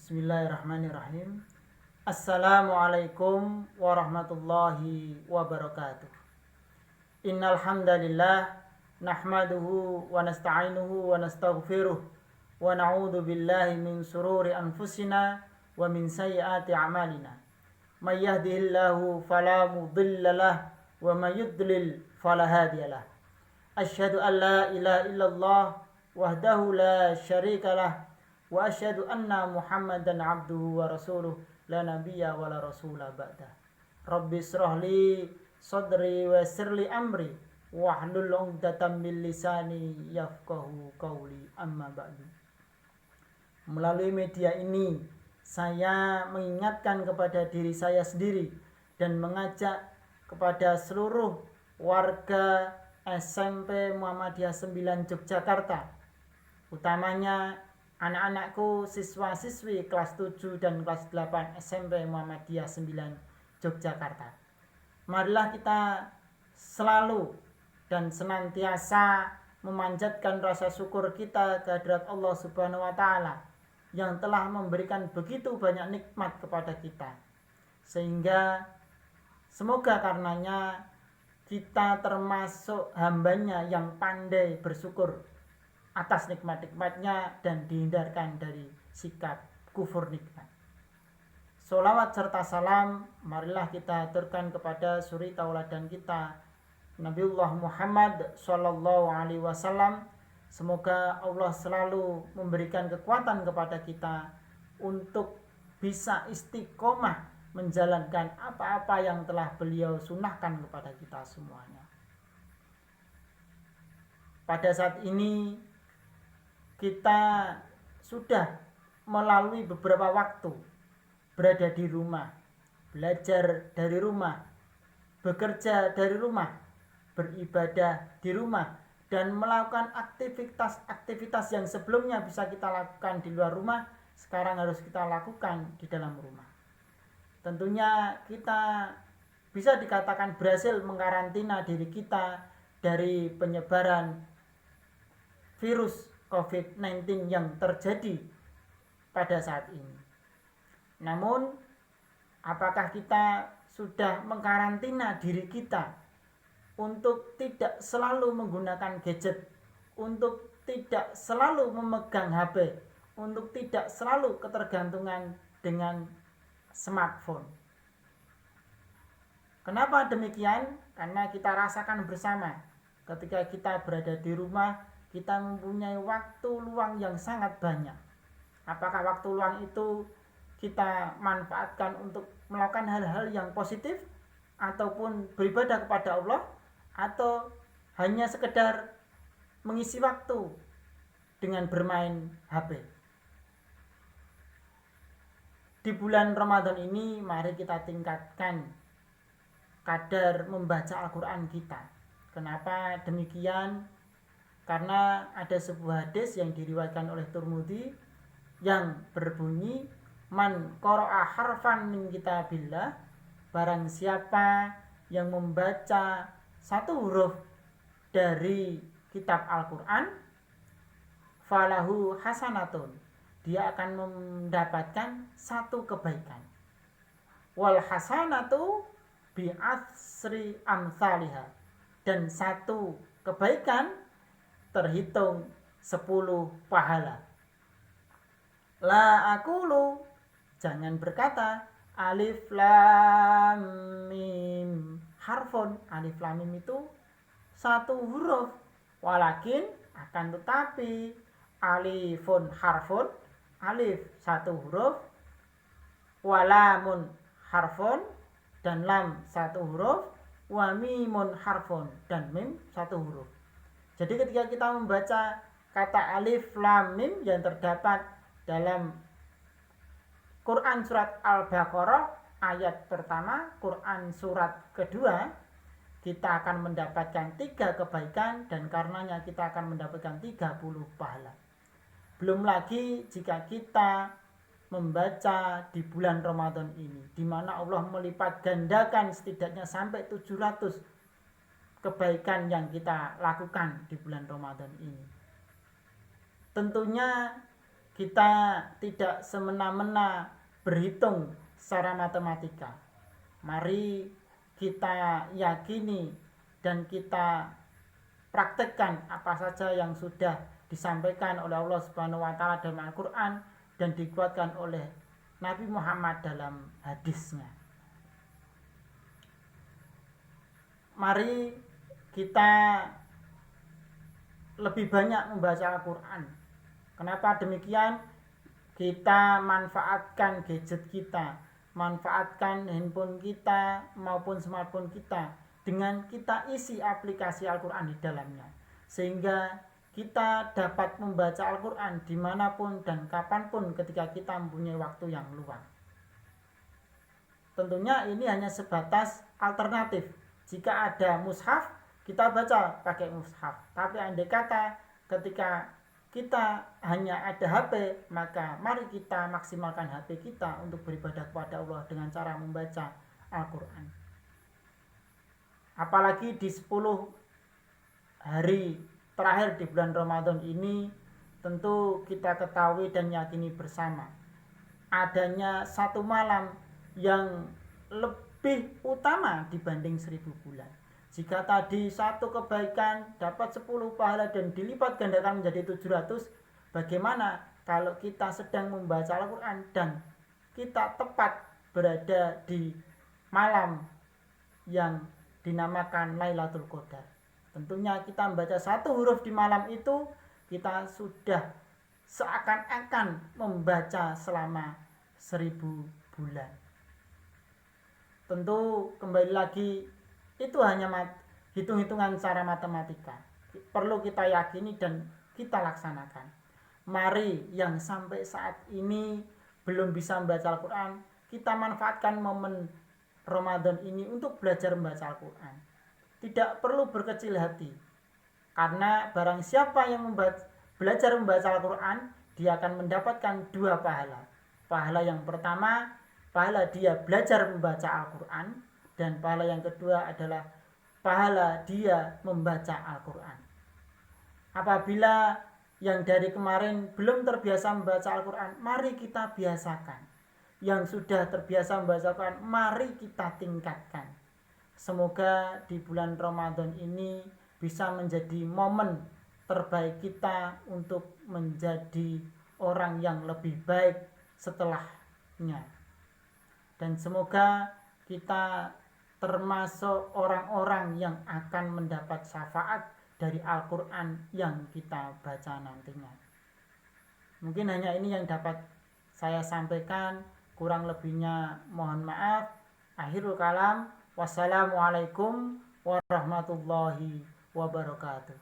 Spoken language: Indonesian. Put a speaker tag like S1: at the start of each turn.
S1: Bismillahirrahmanirrahim. Assalamualaikum warahmatullahi wabarakatuh. Innal hamdalillah nahmaduhu wa nasta'inuhu wa nastaghfiruh wa na'udzu billahi min sururi anfusina wa min sayyiati a'malina. May yahdihillahu fala mudhillalah wa may yudlil fala hadiyalah. Asyhadu an la ilaha illallah wahdahu la syarikalah wa asyhadu anna Muhammadan abduhu wa rasuluh la nabiyya wa la rasula ba'dah. Rabbi shrahli sadri wa yassirli amri wahlul 'uqdatam min lisani yafqahu qawli, amma ba'du. Melalui media ini saya mengingatkan kepada diri saya sendiri dan mengajak kepada seluruh warga SMP Muhammadiyah 9 Yogyakarta, utamanya anak-anakku siswa-siswi kelas 7 dan kelas 8 SMP Muhammadiyah 9 Yogyakarta. Marilah kita selalu dan senantiasa memanjatkan rasa syukur kita kehadirat Allah Subhanahu wa taala yang telah memberikan begitu banyak nikmat kepada kita. Sehingga semoga karenanya kita termasuk hambanya yang pandai bersyukur atas nikmat-nikmatnya dan dihindarkan dari sikap kufur nikmat. Sholawat serta salam marilah kita aturkan kepada suri tauladan kita Nabiullah Muhammad sallallahu alaihi wasallam. Semoga Allah selalu memberikan kekuatan kepada kita untuk bisa istiqomah menjalankan apa-apa yang telah beliau sunnahkan kepada kita semuanya. Pada saat ini kita sudah melalui beberapa waktu berada di rumah, belajar dari rumah, bekerja dari rumah, beribadah di rumah, dan melakukan aktivitas-aktivitas yang sebelumnya bisa kita lakukan di luar rumah, sekarang harus kita lakukan di dalam rumah. Tentunya kita bisa dikatakan berhasil mengkarantina diri kita dari penyebaran virus COVID-19 yang terjadi pada saat ini. Namun, apakah kita sudah mengkarantina diri kita untuk tidak selalu menggunakan gadget, untuk tidak selalu memegang HP, untuk tidak selalu ketergantungan dengan smartphone? Kenapa demikian? Karena kita rasakan bersama ketika kita berada di rumah, kita mempunyai waktu luang yang sangat banyak. Apakah waktu luang itu kita manfaatkan untuk melakukan hal-hal yang positif ataupun beribadah kepada Allah, atau hanya sekedar mengisi waktu dengan bermain HP? Di bulan Ramadan ini mari kita tingkatkan kadar membaca Al-Quran kita. Kenapa demikian? Karena ada sebuah hadis yang diriwayatkan oleh Tirmidzi yang berbunyi, man qara'a harfan min kitabillah, barang siapa yang membaca satu huruf dari kitab Al-Quran, falahu hasanatun, dia akan mendapatkan satu kebaikan. Wal hasanatu bi asri amsalihha, dan satu kebaikan terhitung 10 pahala. La aqulu, jangan berkata alif lam mim harfun, alif lam mim itu satu huruf, walakin akan tetapi alifun harfun, alif satu huruf, walamun harfun, dan lam satu huruf, wa mimun harfun, dan mim satu huruf. Jadi ketika kita membaca kata alif lam mim yang terdapat dalam Quran surat Al-Baqarah ayat pertama, Quran surat kedua, kita akan mendapatkan 3 kebaikan, dan karenanya kita akan mendapatkan 30 pahala. Belum lagi jika kita membaca di bulan Ramadan ini, di mana Allah melipat gandakan setidaknya sampai 700 kebaikan yang kita lakukan di bulan Ramadan ini. Tentunya kita tidak semena-mena berhitung secara matematika. Mari kita yakini dan kita praktekkan apa saja yang sudah disampaikan oleh Allah Subhanahu wa taala dalam Al-Qur'an dan dikuatkan oleh Nabi Muhammad dalam hadisnya. Mari kita lebih banyak membaca Al-Qur'an. Kenapa demikian? Kita manfaatkan gadget kita, manfaatkan handphone kita maupun smartphone kita dengan kita isi aplikasi Al-Quran di dalamnya, sehingga kita dapat membaca Al-Quran dimanapun dan kapanpun ketika kita mempunyai waktu yang luang. Tentunya ini hanya sebatas alternatif. Jika ada mushaf, kita baca pakai mushaf. Tapi andai kata ketika kita hanya ada HP, maka mari kita maksimalkan HP kita untuk beribadah kepada Allah dengan cara membaca Al-Quran. Apalagi di 10 hari terakhir di bulan Ramadan ini, tentu kita ketahui dan yakini bersama adanya satu malam yang lebih utama dibanding 1000 bulan. Jika tadi satu kebaikan dapat 10 pahala dan dilipat gandakan menjadi 700, bagaimana kalau kita sedang membaca Al-Quran dan kita tepat berada di malam yang dinamakan Lailatul Qadar? Tentunya kita membaca satu huruf di malam itu, kita sudah seakan-akan membaca selama 1000 bulan. Tentu kembali lagi, itu hanya hitung-hitungan secara matematika. Perlu kita yakini dan kita laksanakan. Mari yang sampai saat ini belum bisa membaca Al-Quran, kita manfaatkan momen Ramadan ini untuk belajar membaca Al-Quran. Tidak perlu berkecil hati, karena barang siapa yang belajar membaca Al-Quran, dia akan mendapatkan 2 pahala. Pahala yang pertama, pahala dia belajar membaca Al-Quran, dan pahala yang kedua adalah pahala dia membaca Al-Quran. Apabila yang dari kemarin belum terbiasa membaca Al-Quran, mari kita biasakan. Yang sudah terbiasa membaca Al-Quran, mari kita tingkatkan. Semoga di bulan Ramadan ini bisa menjadi momen terbaik kita untuk menjadi orang yang lebih baik setelahnya. Dan semoga kita termasuk orang-orang yang akan mendapat syafaat dari Al-Quran yang kita baca nantinya. Mungkin hanya ini yang dapat saya sampaikan, kurang lebihnya mohon maaf. Akhirul kalam, wassalamualaikum warahmatullahi wabarakatuh.